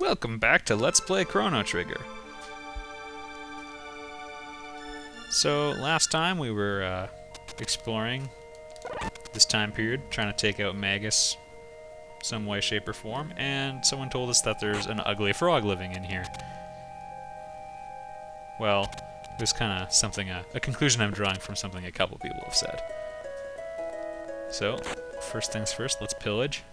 Welcome back to Let's Play Chrono Trigger. So, last time we were exploring this time period, trying to take out Magus some way, shape, or form, and someone told us that there's an ugly frog living in here. Well, it was kind of something, a conclusion I'm drawing from something a couple people have said. So, first things first, let's pillage.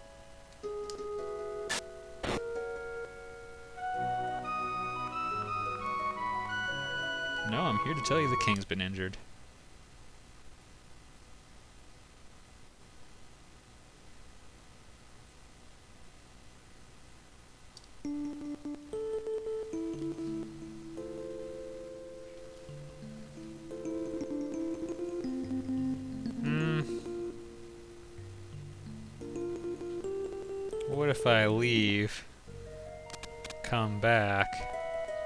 No, I'm here to tell you the king's been injured. What if I leave, come back?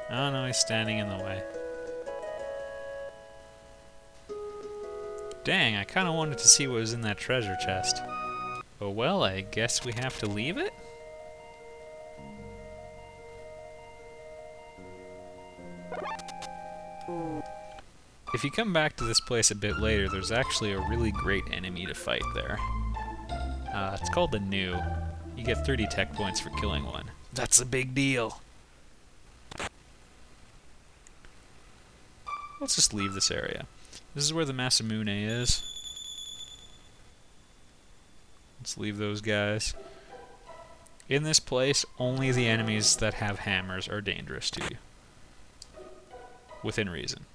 Oh no, he's standing in the way. Dang, I kinda wanted to see what was in that treasure chest. Oh well, I guess we have to leave it? If you come back to this place a bit later, there's actually a really great enemy to fight there. It's called the New. You get 30 tech points for killing one. That's a big deal! Let's just leave this area. This is where the Masamune is. Let's leave those guys. In this place, only the enemies that have hammers are dangerous to you. Within reason.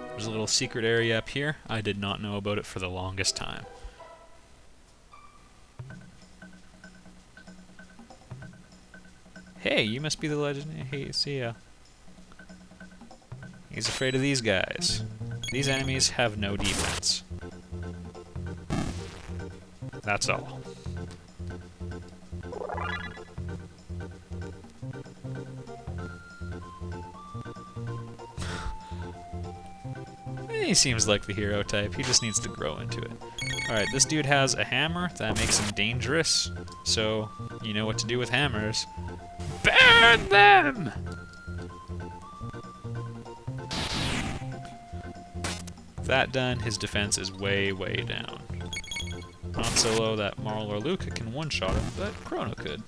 There's a little secret area up here. I did not know about it for the longest time. Hey, you must be the legend. Hey, see ya. He's afraid of these guys. These enemies have no defense. That's all. He seems like the hero type. He just needs to grow into it. Alright, this dude has a hammer that makes him dangerous. So, you know what to do with hammers. Burn them! That done, his defense is way, way down. Not so low that Marl or Luca can one-shot him, but Chrono could.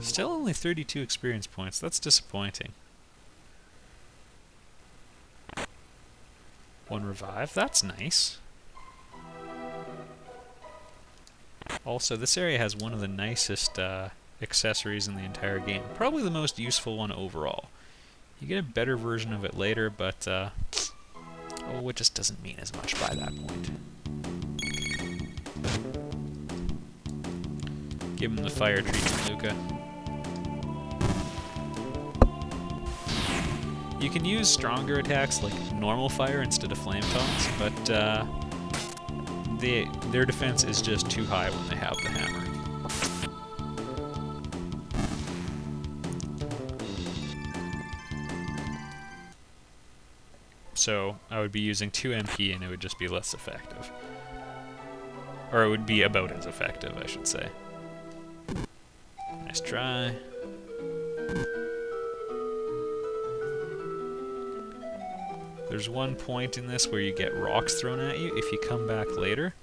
Still only 32 experience points, that's disappointing. One revive, that's nice. Also, this area has one of the nicest accessories in the entire game. Probably the most useful one overall. You get a better version of it later, but oh, it just doesn't mean as much by that point. Give him the fire treatment, Luca. You can use stronger attacks like normal fire instead of flame taunts, but their defense is just too high when they have the hammer. So I would be using 2 MP and it would just be less effective. Or it would be about as effective, I should say. Nice try. There's one point in this where you get rocks thrown at you. If you come back later,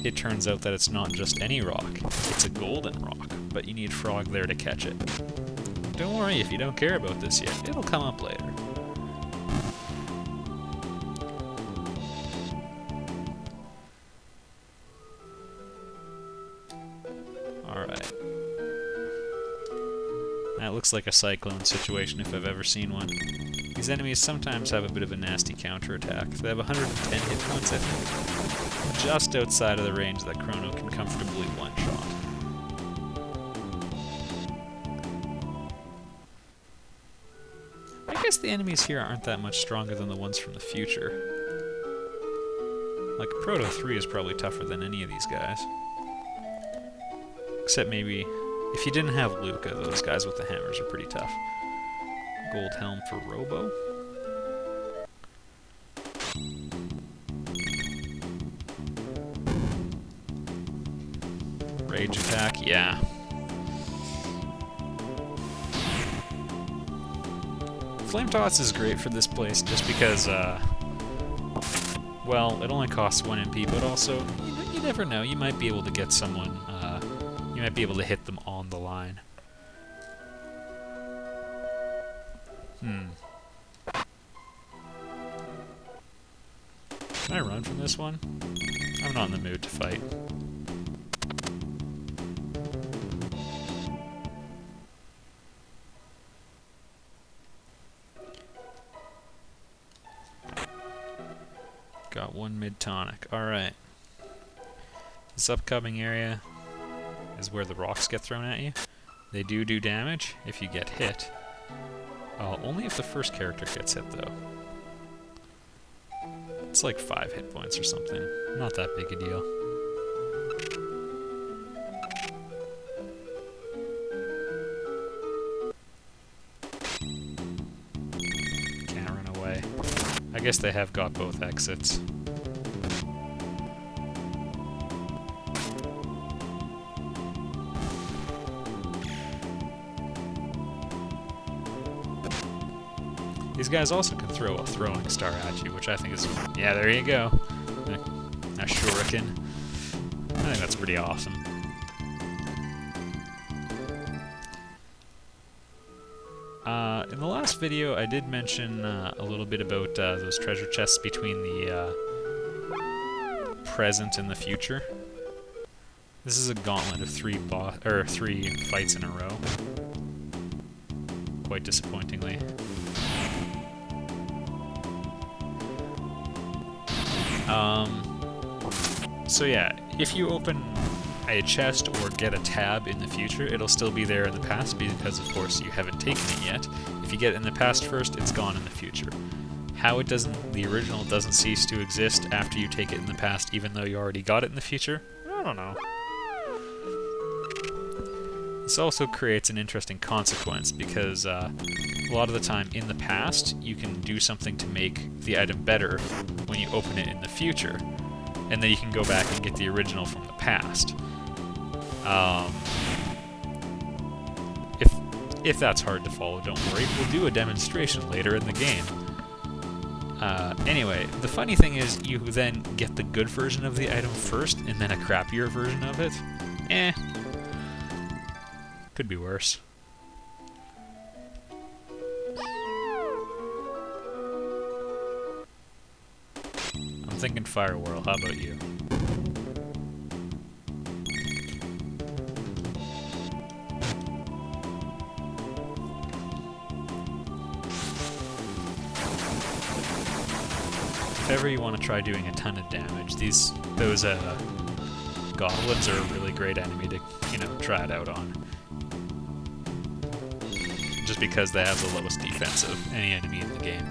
it turns out that it's not just any rock, it's a golden rock, but you need Frog there to catch it. Don't worry if you don't care about this yet, it'll come up later. Alright. That looks like a cyclone situation if I've ever seen one. These enemies sometimes have a bit of a nasty counterattack. They have 110 hit points, I think, just outside of the range that Chrono can comfortably one-shot. I guess the enemies here aren't that much stronger than the ones from the future. Like, Proto 3 is probably tougher than any of these guys. Except maybe, if you didn't have Luca, those guys with the hammers are pretty tough. Gold helm for Robo. Rage attack, yeah. Flame Toss is great for this place just because, well, it only costs 1 MP, but also, you never know, you might be able to get someone, you might be able to hit them on the line. Can I run from this one? I'm not in the mood to fight. Got 1 mid-tonic. Alright. This upcoming area is where the rocks get thrown at you. They do damage if you get hit. Only if the first character gets hit, though. It's like 5 hit points or something. Not that big a deal. Can't run away. I guess they have got both exits. These guys also can throw a throwing star at you, which I think is... Yeah, there you go. A shuriken. I think that's pretty awesome. In the last video, I did mention a little bit about those treasure chests between the present and the future. This is a gauntlet of 3 fights in a row. Quite disappointingly. So yeah, if you open a chest or get a tab in the future, it'll still be there in the past because, of course, you haven't taken it yet. If you get it in the past first, it's gone in the future. How the original doesn't cease to exist after you take it in the past, even though you already got it in the future, I don't know. This also creates an interesting consequence because a lot of the time in the past, you can do something to make the item better when you open it in the future. And then you can go back and get the original from the past. If that's hard to follow, don't worry. We'll do a demonstration later in the game. Anyway, the funny thing is you then get the good version of the item first, and then a crappier version of it. Could be worse. I'm thinking Fire Whirl, how about you? If ever you want to try doing a ton of damage, those goblins are a really great enemy to, try it out on. Just because they have the lowest defense of any enemy in the game.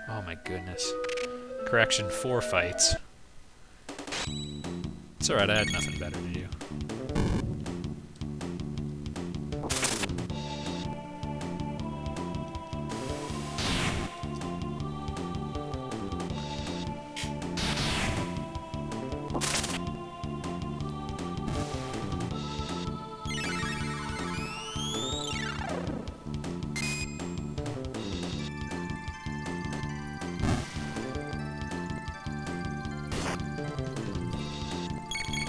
Oh my goodness. Correction, 4 fights. It's alright, I had nothing better to do.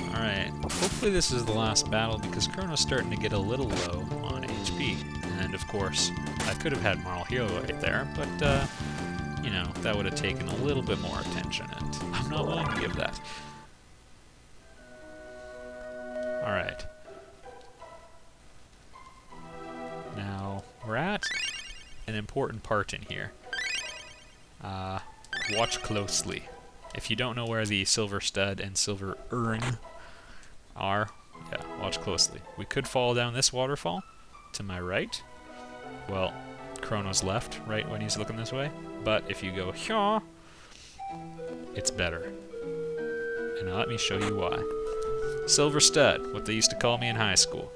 Alright, hopefully this is the last battle because Chrono's starting to get a little low on HP. And of course, I could have had Marl Hero right there, but, that would have taken a little bit more attention, and I'm not willing to give that. Alright. Now, we're at an important part in here. Watch closely. If you don't know where the silver stud and silver urn are, yeah, watch closely. We could fall down this waterfall to my right. Well, Chrono's left, right, when he's looking this way. But if you go here, it's better. And now let me show you why. Silver stud, what they used to call me in high school.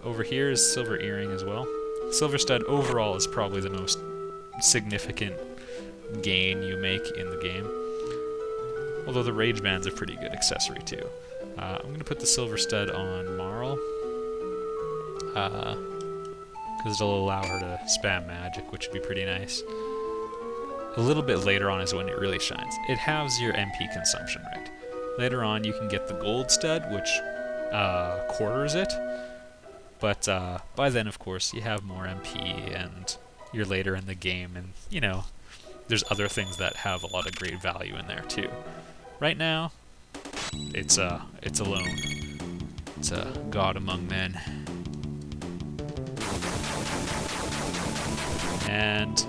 Over here is silver earring as well. Silver stud overall is probably the most significant gain you make in the game. Although the Rage Band's a pretty good accessory too. I'm going to put the Silver Stud on Marl, because it'll allow her to spam magic, which would be pretty nice. A little bit later on is when it really shines. It halves your MP consumption rate. Later on you can get the Gold Stud, which quarters it, but by then of course you have more MP and you're later in the game, and you know, there's other things that have a lot of great value in there too. Right now, it's alone. It's a god among men. And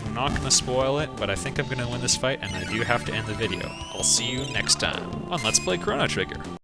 I'm not going to spoil it, but I think I'm going to win this fight, and I do have to end the video. I'll see you next time on Let's Play Chrono Trigger.